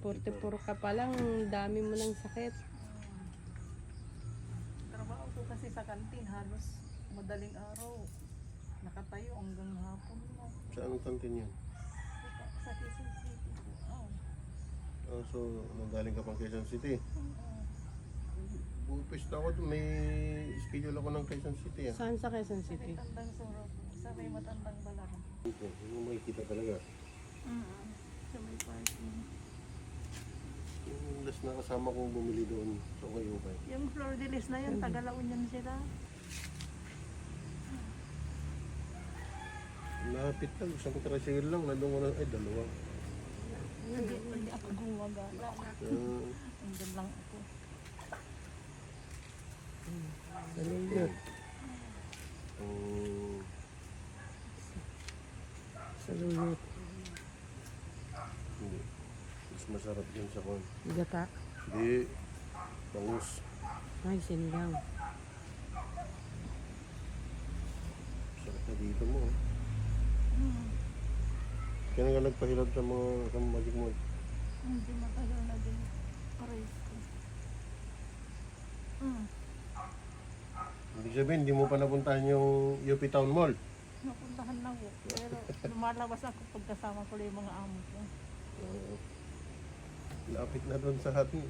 44 ka pa lang, dami mo ng sakit. Trabaho ko kasi sa kantin, halos madaling araw. Nakatayo hanggang hapon mo. Saan ang kantin yan? Sa Quezon City po. Oh. So, nanggaling ka pang Quezon City. Bupis na ako doon. May schedule ako ng Quezon City. Saan sa Quezon Sa City? may Tandang Sorok. Sa may Matandang Balaran. Yung makikita talaga. Sa may parking. Yung last na kasama kong bumili doon sa Ukay-Ukay. Yung Flor de Lis na yun, Tagalaon yan sila. Lapit lang. Isang trasir lang. Nandun ko na. Ay, dalawa. Hindi ako gumagala. Nandun lang ako. Saluyot. Saluyot. Hindi. Mas masarap yun sa kon. Gata. Hindi. Bangus. Ay, sinigang. Sarap na dito mo. Kaya nga nagpahilap sa mga Magic Mall. Hindi matagal na din. Aray ko. Ibig sabihin, hindi mo pa napuntahan yung UP Town Mall. Napuntahan na ko. Pero lumalabas ako pagkasama ko lang yung mga amo ko. Lapit na doon sa hati.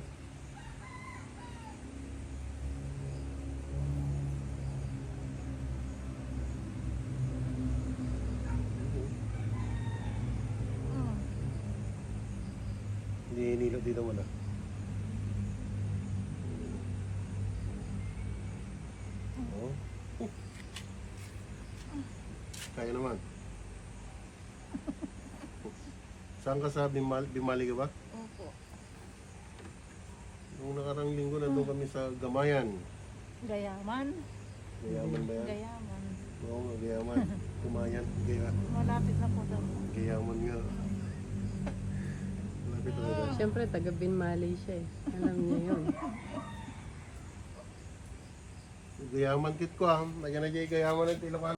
Hindi nilot dito wala. Oh. Kaya naman. Saan ka sa Bimali ka ba? Opo. Nung nakarang linggo na doon kami sa Gamayan. Gayaman. Gayaman ba yan? Gayaman. Oo nga, Gayaman. Kumayan. Malapit na po daw. Gayaman nga. Malapit talaga. Siyempre, taga Binmali siya eh. Alam niya yun. Gayaman kit ko ah. Nagyan na dyan Gayaman ng Tilapan.